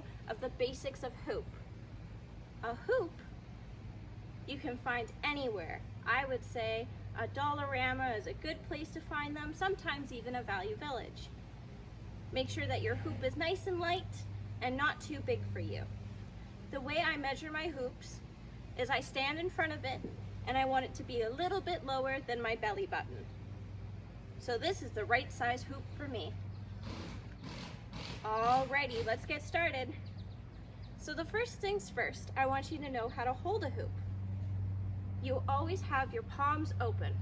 video of the basics of hoop. A hoop you can find anywhere. I would say a Dollarama is a good place to find them, sometimes even a Value Village. Make sure that your hoop is nice and light and not too big for you. The way I measure my hoops is I stand in front of it and I want it to be a little bit lower than my belly button. So this is the right size hoop for me. Alrighty, let's get started. So the first things first, I want you to know how to hold a hoop. You always have your palms open.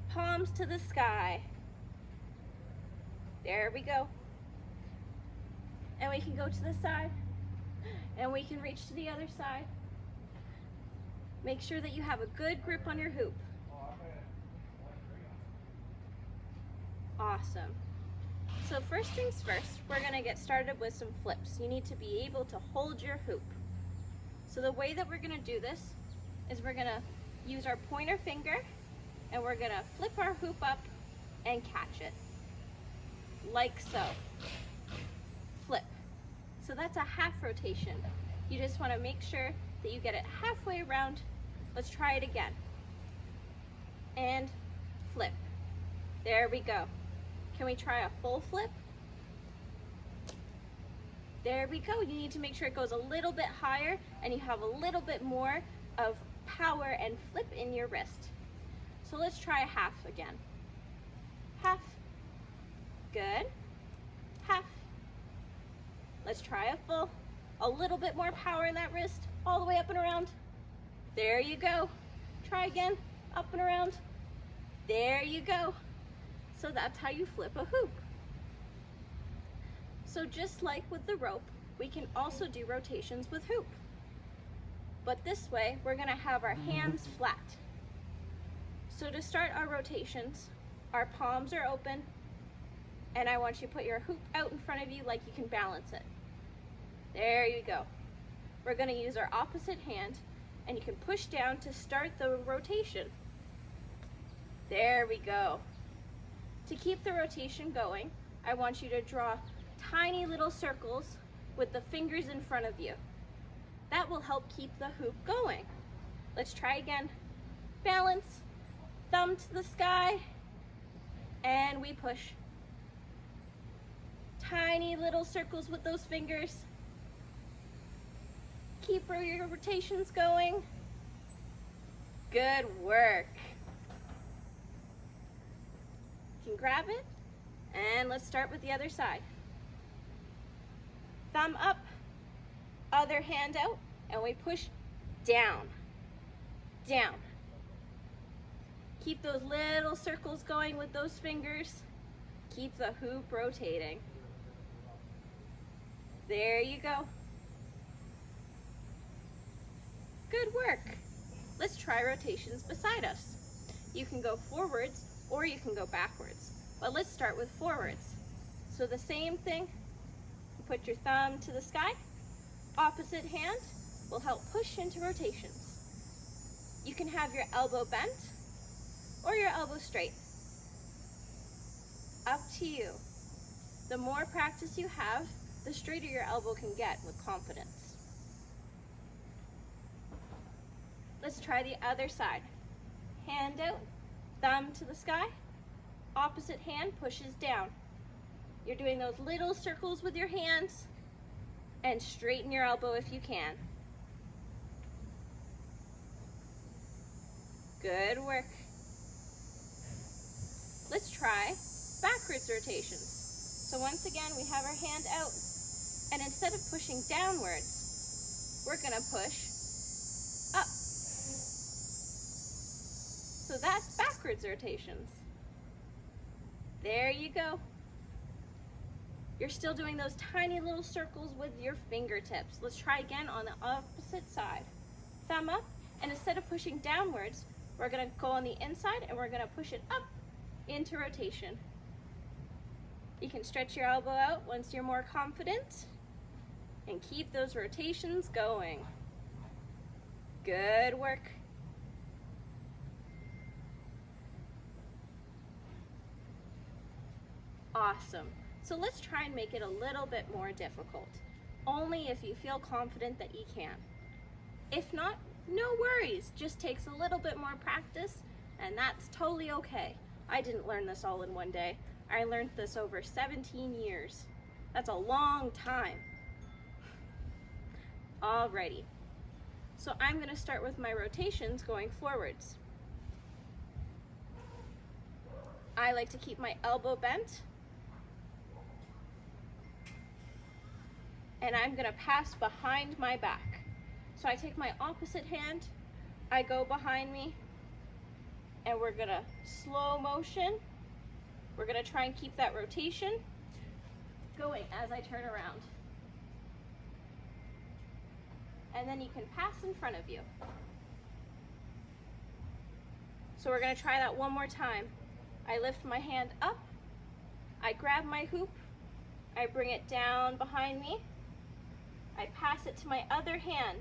Palms to the sky. There we go. And we can go to the side, and we can reach to the other side. Make sure that you have a good grip on your hoop. Awesome. So first things first, we're gonna get started with some flips. You need to be able to hold your hoop. So the way that we're gonna do this is we're gonna use our pointer finger and we're gonna flip our hoop up and catch it. Like so. Flip. So that's a half rotation. You just wanna make sure that you get it halfway around. Let's try it again. And flip. There we go. Can we try a full flip? There we go. You need to make sure it goes a little bit higher and you have a little bit more of power and flip in your wrist. So let's try a half again. Half. Good. Half. Let's try a full. A little bit more power in that wrist, all the way up and around. There you go. Try again, up and around. There you go. So that's how you flip a hoop. So just like with the rope, we can also do rotations with hoop. But this way, we're gonna have our hands flat. So to start our rotations, our palms are open, and I want you to put your hoop out in front of you like you can balance it. There you go. We're gonna use our opposite hand, and you can push down to start the rotation. There we go. To keep the rotation going, I want you to draw tiny little circles with the fingers in front of you. That will help keep the hoop going. Let's try again. Balance, thumb to the sky, and we push. Tiny little circles with those fingers. Keep your rotations going. Good work. You can grab it, and let's start with the other side. Thumb up, other hand out, and we push down, down. Keep those little circles going with those fingers. Keep the hoop rotating. There you go. Good work. Let's try rotations beside us. You can go forwards or you can go backwards, but let's start with forwards. So the same thing, you put your thumb to the sky, opposite hand will help push into rotations. You can have your elbow bent or your elbow straight. Up to you. The more practice you have, the straighter your elbow can get with confidence. Let's try the other side. Hand out, thumb to the sky, opposite hand pushes down. You're doing those little circles with your hands, and straighten your elbow if you can. Good work. Let's try backwards rotations. So once again, we have our hand out, and instead of pushing downwards, we're gonna push up. So that's backwards rotations. There you go. You're still doing those tiny little circles with your fingertips. Let's try again on the opposite side. Thumb up, and instead of pushing downwards, we're gonna go on the inside and we're gonna push it up into rotation. You can stretch your elbow out once you're more confident and keep those rotations going. Good work. Awesome. So let's try and make it a little bit more difficult, only if you feel confident that you can. If not, no worries, just takes a little bit more practice, and that's totally okay. I didn't learn this all in one day. I learned this over 17 years. That's a long time. Alrighty, so I'm gonna start with my rotations going forwards. I like to keep my elbow bent, and I'm gonna pass behind my back. So I take my opposite hand, I go behind me, and we're gonna slow motion. We're gonna try and keep that rotation going as I turn around. And then you can pass in front of you. So we're gonna try that one more time. I lift my hand up, I grab my hoop, I bring it down behind me, I pass it to my other hand,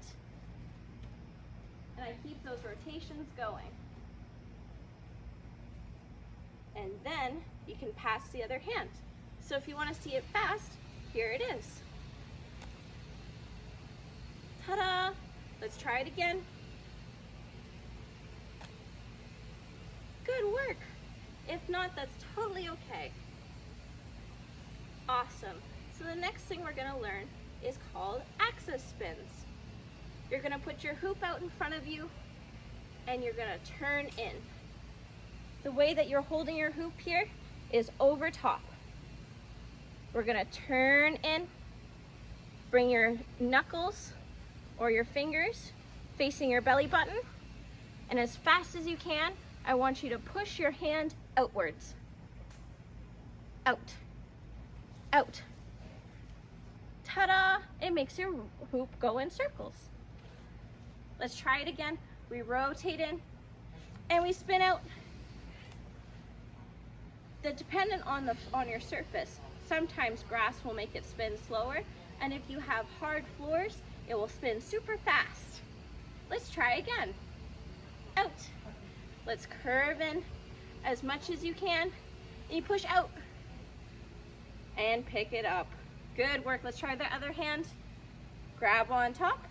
and I keep those rotations going. And then you can pass the other hand. So if you want to see it fast, here it is. Ta-da! Let's try it again. Good work. If not, that's totally okay. Awesome. So the next thing we're going to learn is called axis spins. You're going to put your hoop out in front of you and you're going to turn in. The way that you're holding your hoop here is over top. We're going to turn in, bring your knuckles or your fingers facing your belly button, and as fast as you can, I want you to push your hand outwards. Out, out. Ta-da! It makes your hoop go in circles. Let's try it again. We rotate in and we spin out. Dependent on your surface, sometimes grass will make it spin slower, and if you have hard floors, it will spin super fast. Let's try again. Out. Let's curve in as much as you can, and you push out and pick it up. Good work. Let's try the other hand. Grab on top.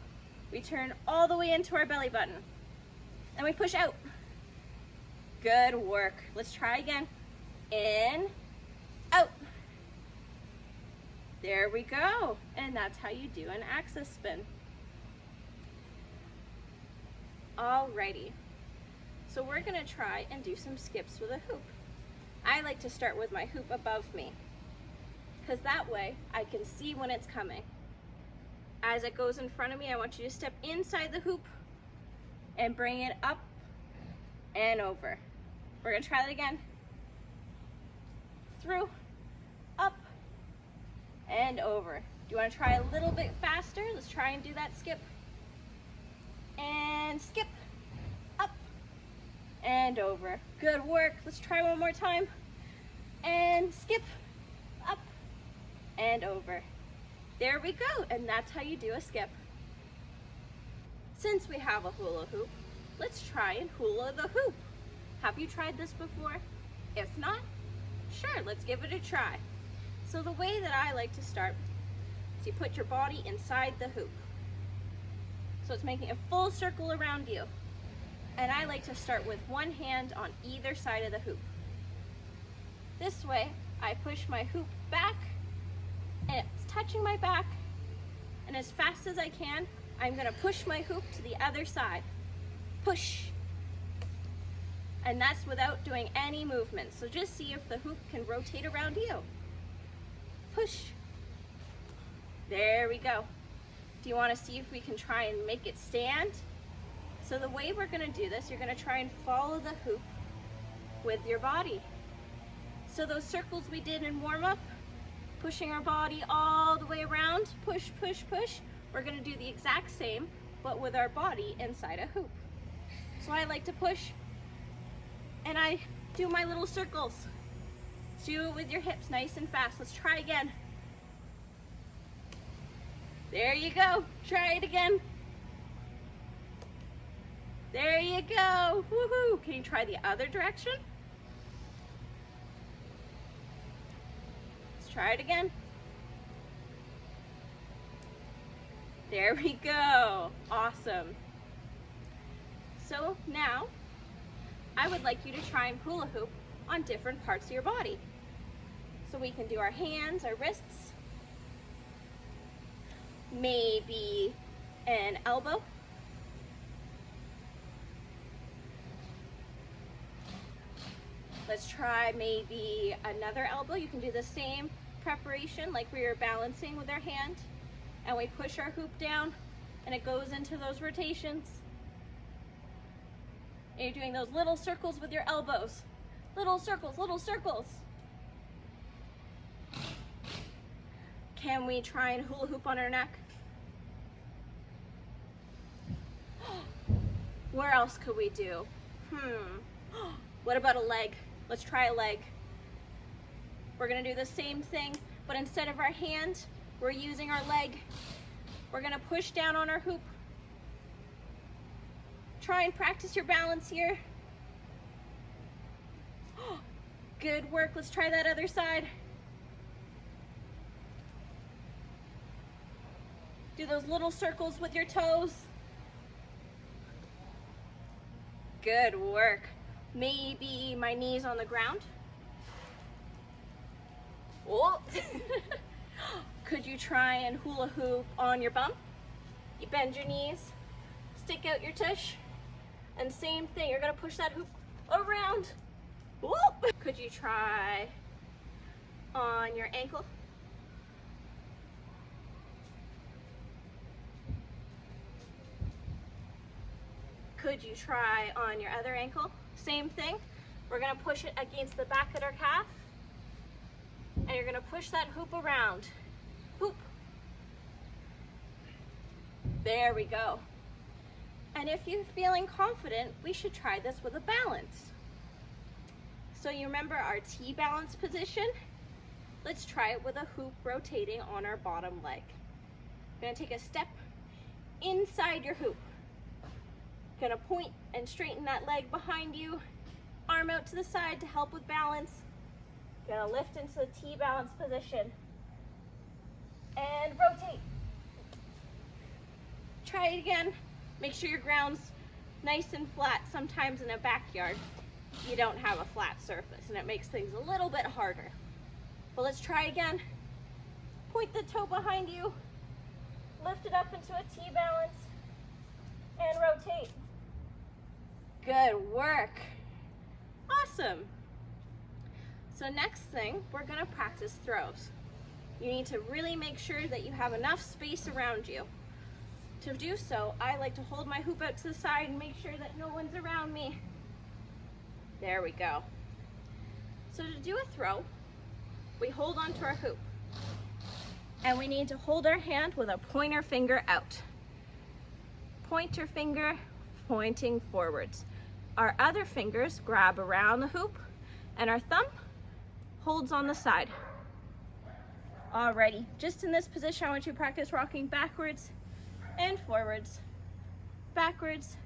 We turn all the way into our belly button, and we push out. Good work. Let's try again. In, out. There we go. And that's how you do an axis spin. Alrighty. So we're gonna try and do some skips with a hoop. I like to start with my hoop above me, because that way I can see when it's coming. As it goes in front of me, I want you to step inside the hoop and bring it up and over. We're gonna try that again. Through, up, and over. Do you want to try a little bit faster? Let's try and do that skip. And skip, up, and over. Good work. Let's try one more time. And skip, up, and over. There we go, and that's how you do a skip. Since we have a hula hoop, let's try and hula the hoop. Have you tried this before? If not, sure, let's give it a try. So the way that I like to start is you put your body inside the hoop. So it's making a full circle around you. And I like to start with one hand on either side of the hoop. This way, I push my hoop back, and it's touching my back, and as fast as I can, I'm gonna push my hoop to the other side. Push. And that's without doing any movement. So just see if the hoop can rotate around you. Push. There we go. Do you want to see if we can try and make it stand? So the way we're going to do this, you're going to try and follow the hoop with your body. So those circles we did in warm-up, pushing our body all the way around, push, push, push. We're going to do the exact same, but with our body inside a hoop. So I like to push, and I do my little circles. Do it with your hips nice and fast. Let's try again. There you go. Try it again. There you go. Woohoo! Can you try the other direction? Let's Try it again. There we go. Awesome. So now, I would like you to try and hula hoop on different parts of your body. So we can do our hands, our wrists, maybe an elbow. Let's try maybe another elbow. You can do the same preparation like we were balancing with our hand, and we push our hoop down and it goes into those rotations. And you're doing those little circles with your elbows. Little circles, little circles. Can we try and hula hoop on our neck? Where else could we do? What about a leg? Let's try a leg. We're gonna do the same thing, but instead of our hand, we're using our leg. We're gonna push down on our hoop. Try and practice your balance here. Good work, let's try that other side. Do those little circles with your toes. Good work. Maybe my knees on the ground. Oh. Could you try and hula hoop on your bum? You bend your knees, stick out your tush, and same thing, you're gonna push that hoop around. Whoop. Could you try on your ankle? Could you try on your other ankle? Same thing. We're gonna push it against the back of our calf, and you're gonna push that hoop around. Hoop. There we go. And if you're feeling confident, we should try this with a balance. So you remember our T balance position? Let's try it with a hoop rotating on our bottom leg. We're gonna take a step inside your hoop. Gonna point and straighten that leg behind you. Arm out to the side to help with balance. Gonna lift into the T balance position. And rotate. Try it again. Make sure your ground's nice and flat. Sometimes in a backyard, you don't have a flat surface and it makes things a little bit harder. But let's try again. Point the toe behind you. Lift it up into a T balance and rotate. Good work. Awesome. So next thing, we're gonna practice throws. You need to really make sure that you have enough space around you. To do so, I like to hold my hoop out to the side and make sure that no one's around me. There we go. So to do a throw, we hold onto our hoop. And we need to hold our hand with a pointer finger out. Pointer finger pointing forwards. Our other fingers grab around the hoop and our thumb holds on the side. Alrighty, just in this position, I want you to practice rocking backwards and forwards, backwards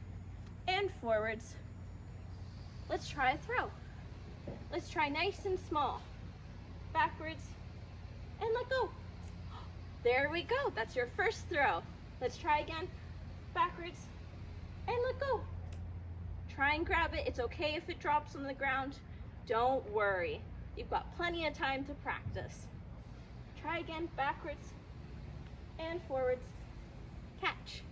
and forwards. Let's try a throw. Let's try nice and small. Backwards and let go. There we go, that's your first throw. Let's try again. Backwards and let go. Try and grab it. It's okay if it drops on the ground. Don't worry. You've got plenty of time to practice. Try again, backwards and forwards. Catch.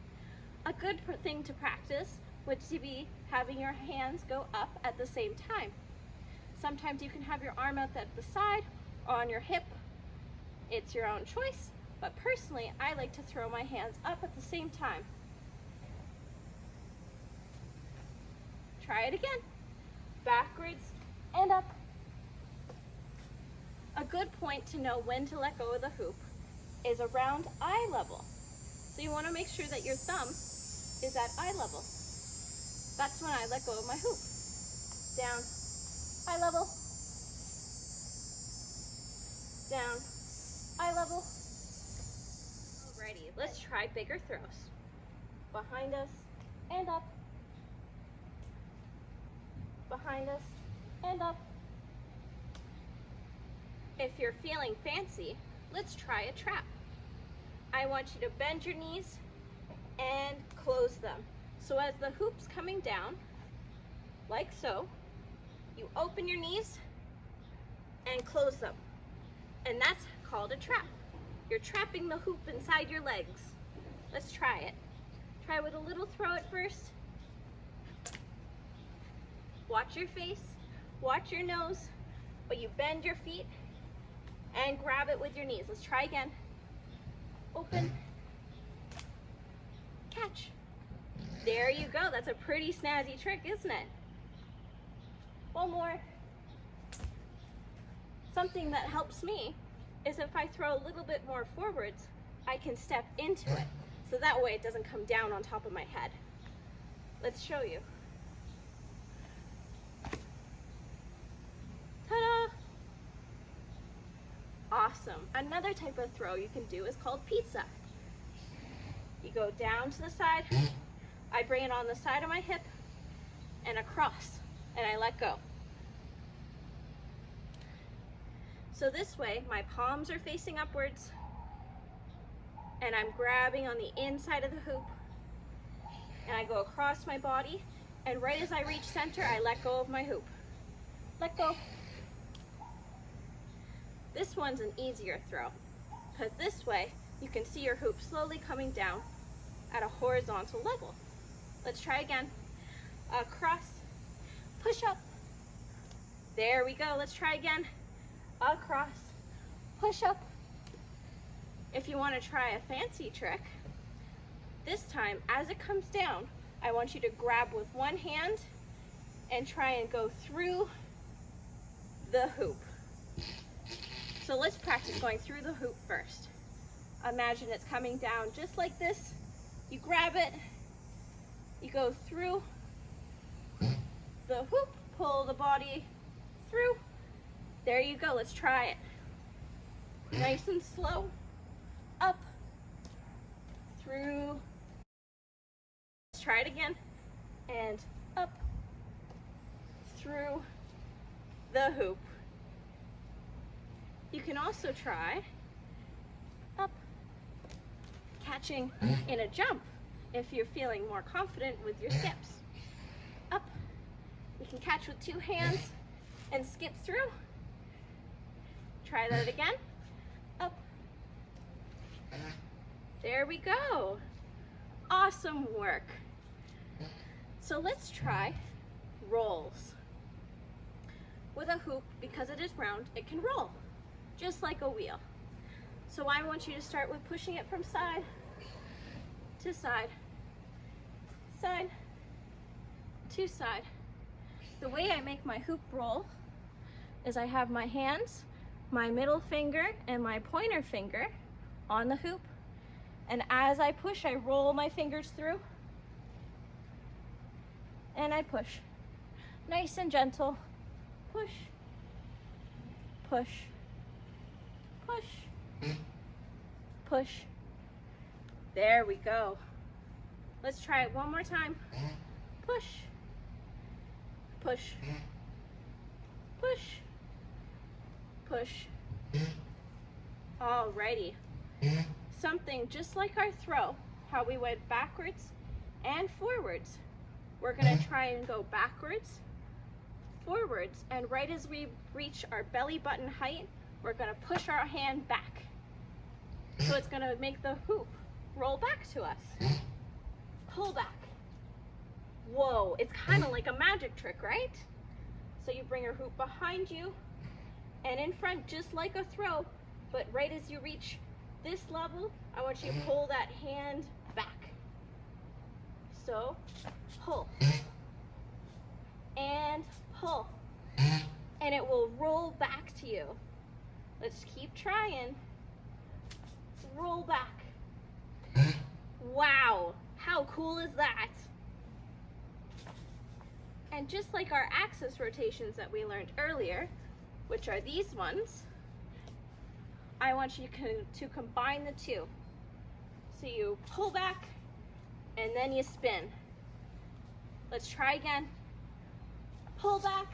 A good thing to practice would be having your hands go up at the same time. Sometimes you can have your arm out at the side or on your hip. It's your own choice, but personally, I like to throw my hands up at the same time. Try it again. Backwards and up. A good point to know when to let go of the hoop is around eye level. So you want to make sure that your thumb is at eye level. That's when I let go of my hoop. Down, eye level. Down, eye level. Alrighty, let's try bigger throws. Behind us and up. Behind us and up. If you're feeling fancy, let's try a trap. I want you to bend your knees and close them. So as the hoop's coming down, like so, you open your knees and close them. And that's called a trap. You're trapping the hoop inside your legs. Let's try it. Try with a little throw at first. Watch your face, watch your nose, but you bend your feet and grab it with your knees. Let's try again. Open, catch. There you go. That's a pretty snazzy trick, isn't it? One more. Something that helps me is if I throw a little bit more forwards, I can step into it. So that way it doesn't come down on top of my head. Let's show you. Ta-da! Awesome. Another type of throw you can do is called pizza. You go down to the side, I bring it on the side of my hip and across, and I let go. So this way, my palms are facing upwards, and I'm grabbing on the inside of the hoop, and I go across my body, and right as I reach center, I let go of my hoop. Let go. This one's an easier throw, because this way, you can see your hoop slowly coming down at a horizontal level. Let's try again. Across, push up. There we go. Let's try again. Across, push up. If you want to try a fancy trick, this time as it comes down, I want you to grab with one hand and try and go through the hoop. So let's practice going through the hoop first. Imagine it's coming down just like this. You grab it, you go through the hoop, pull the body through. There you go, let's try it. Nice and slow, up, through. Let's try it again, and up, through the hoop. You can also try up, catching in a jump if you're feeling more confident with your skips. Up, you can catch with two hands and skip through. Try that again. Up. There we go. Awesome work. So let's try rolls. With a hoop, because it is round, it can roll, just like a wheel. So I want you to start with pushing it from side to side, side to side. The way I make my hoop roll is I have my hands, my middle finger and my pointer finger on the hoop, and as I push, I roll my fingers through and I push. Nice and gentle. Push, push, push, push. There we go. Let's try it one more time. Push, push, push, push. Alrighty. Something just like our throw, how we went backwards and forwards. We're gonna try and go backwards, forwards, and right as we reach our belly button height, we're gonna push our hand back. So it's gonna make the hoop roll back to us. Pull back. Whoa, it's kind of like a magic trick, right? So you bring your hoop behind you and in front, just like a throw, but right as you reach this level, I want you to pull that hand back. So, pull. And pull. And it will roll back to you. Let's keep trying. Roll back. Wow, how cool is that? And just like our axis rotations that we learned earlier, which are these ones, I want you to combine the two. So you pull back and then you spin. Let's try again. Pull back,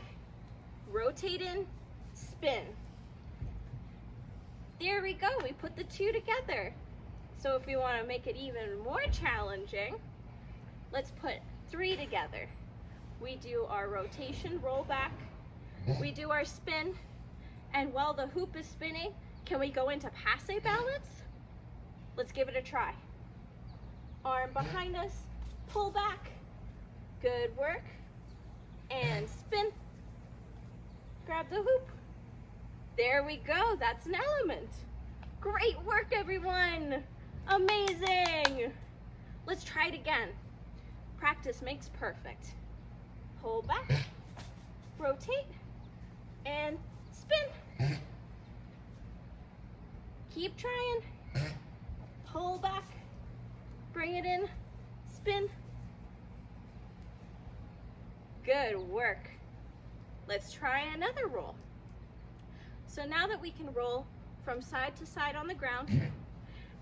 rotate in, spin. There we go, we put the two together. So if we want to make it even more challenging, let's put three together. We do our rotation, roll back, we do our spin, and while the hoop is spinning, can we go into passe balance? Let's give it a try. Arm behind us, pull back, good work, and spin. Grab the hoop. There we go, that's an element. Great work, everyone. Amazing. Let's try it again. Practice makes perfect. Hold back, rotate, and spin. Keep trying. Pull back, bring it in, spin. Good work. Let's try another roll. So now that we can roll from side to side on the ground,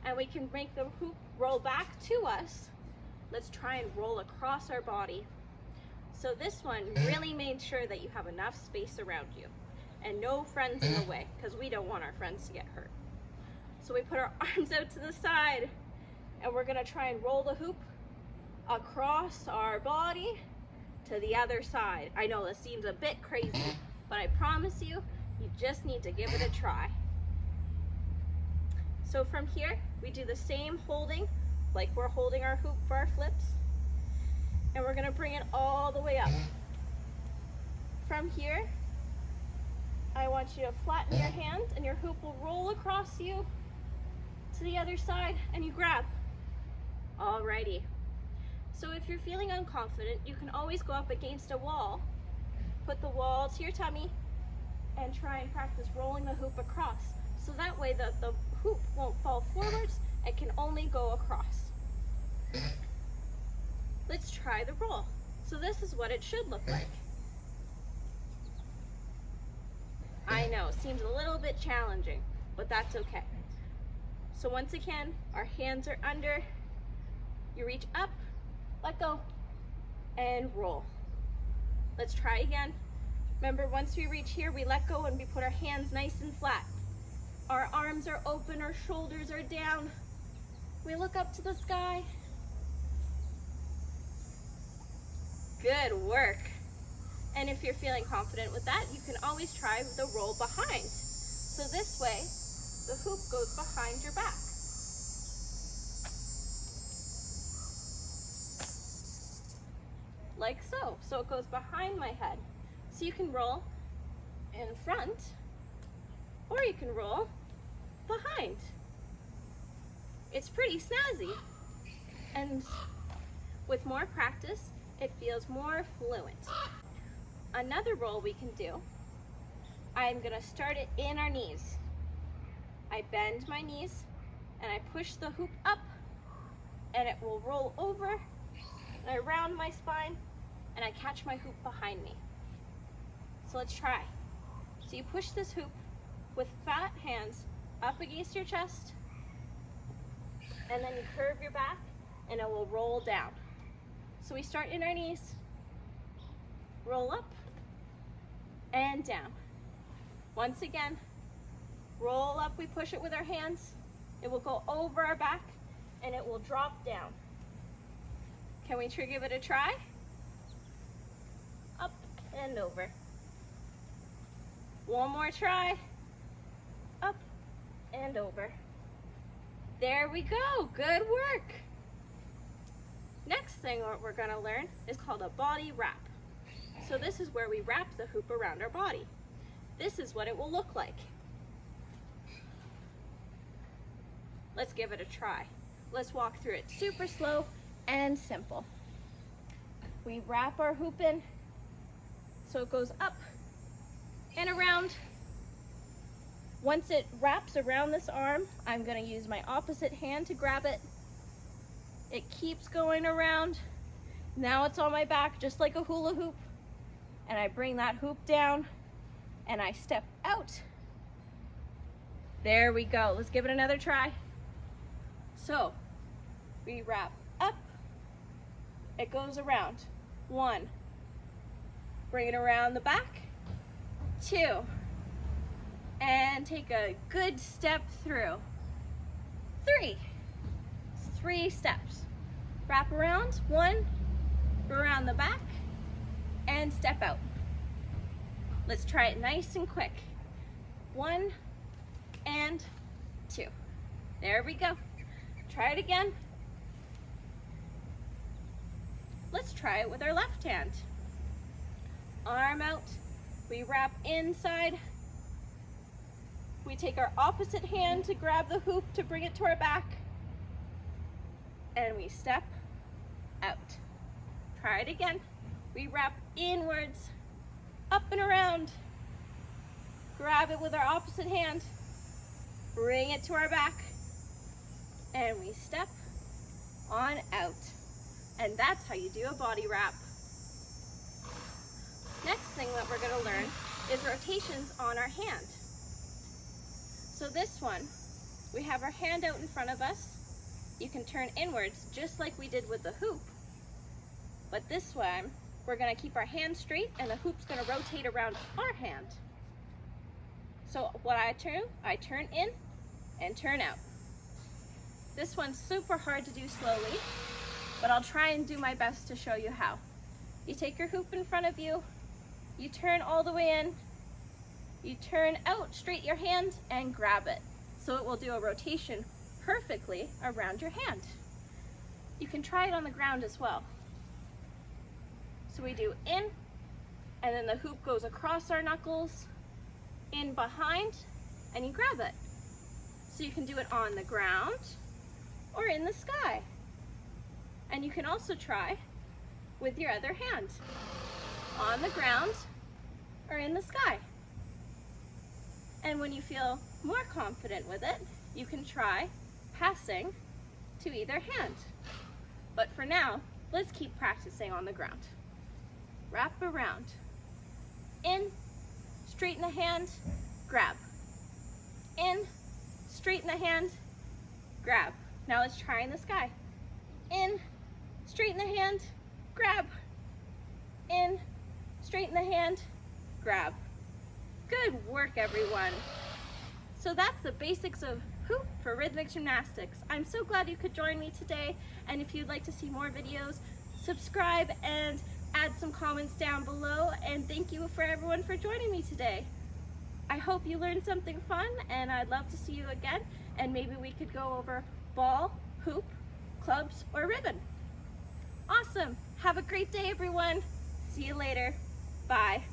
and we can make the hoop roll back to us, let's try and roll across our body. So this one really made sure that you have enough space around you and no friends in the way, because we don't want our friends to get hurt. So we put our arms out to the side, and we're gonna try and roll the hoop across our body to the other side. I know this seems a bit crazy, but I promise you, you just need to give it a try. So from here, we do the same holding, like we're holding our hoop for our flips, and we're gonna bring it all the way up. From here, I want you to flatten your hand, and your hoop will roll across you to the other side, and you grab. Alrighty. So if you're feeling unconfident, you can always go up against a wall, put the wall to your tummy, and try and practice rolling the hoop across. So that way the hoop won't fall forwards, it can only go across. Let's try the roll. So this is what it should look like. I know, it seems a little bit challenging, but that's okay. So once again, our hands are under, you reach up, let go, and roll. Let's try again. Remember, once we reach here, we let go and we put our hands nice and flat. Our arms are open, our shoulders are down. We look up to the sky. Good work. And if you're feeling confident with that, you can always try the roll behind. So this way, the hoop goes behind your back. Like so. So it goes behind my head. So you can roll in front, or you can roll behind. It's pretty snazzy. And with more practice, it feels more fluent. Another roll we can do, I'm gonna start it in our knees. I bend my knees and I push the hoop up, and it will roll over, and I round my spine and I catch my hoop behind me. So let's try. So you push this hoop with flat hands up against your chest, and then you curve your back and it will roll down. So we start in our knees, roll up and down. Once again, roll up, we push it with our hands, it will go over our back and it will drop down. Can we give it a try? Up and over. One more try. Up and over. There we go, good work. Next thing we're gonna learn is called a body wrap. So this is where we wrap the hoop around our body. This is what it will look like. Let's give it a try. Let's walk through it super slow and simple. We wrap our hoop in so it goes up and around. Once it wraps around this arm, I'm gonna use my opposite hand to grab it. It keeps going around. Now it's on my back just like a hula hoop. And I bring that hoop down and I step out. There we go. Let's give it another try. So we wrap up, it goes around. 1, bring it around the back, 2, and take a good step through. 3 steps. Wrap around, 1, around the back, and step out. Let's try it nice and quick. 1 and 2. There we go. Try it again. Let's try it with our left hand. Arm out, we wrap inside. We take our opposite hand to grab the hoop to bring it to our back. And we step out. Try it again. We wrap inwards, up and around. Grab it with our opposite hand. Bring it to our back. And we step on out. And that's how you do a body wrap. Next thing that we're going to learn is rotations on our hand. So this one, we have our hand out in front of us. You can turn inwards just like we did with the hoop. But this one, we're going to keep our hand straight and the hoop's going to rotate around our hand. So what I turn in and turn out. This one's super hard to do slowly, but I'll try and do my best to show you how. You take your hoop in front of you, you turn all the way in, you turn out, straight your hand, and grab it. So it will do a rotation perfectly around your hand. You can try it on the ground as well. So we do in, and then the hoop goes across our knuckles, in behind, and you grab it. So you can do it on the ground or in the sky. And you can also try with your other hand, on the ground or in the sky. And when you feel more confident with it, you can try passing to either hand. But for now, let's keep practicing on the ground. Wrap around. In, straighten the hand, grab. In, straighten the hand, grab. Now let's try in the sky. In, straighten the hand, grab. In, straighten the hand, grab. Good work, everyone. So that's the basics of hoop for rhythmic gymnastics. I'm so glad you could join me today, and if you'd like to see more videos, subscribe and add some comments down below, and thank you for everyone for joining me today. I hope you learned something fun, and I'd love to see you again, and maybe we could go over ball, hoop, clubs, or ribbon. Awesome. Have a great day, everyone. See you later. Bye.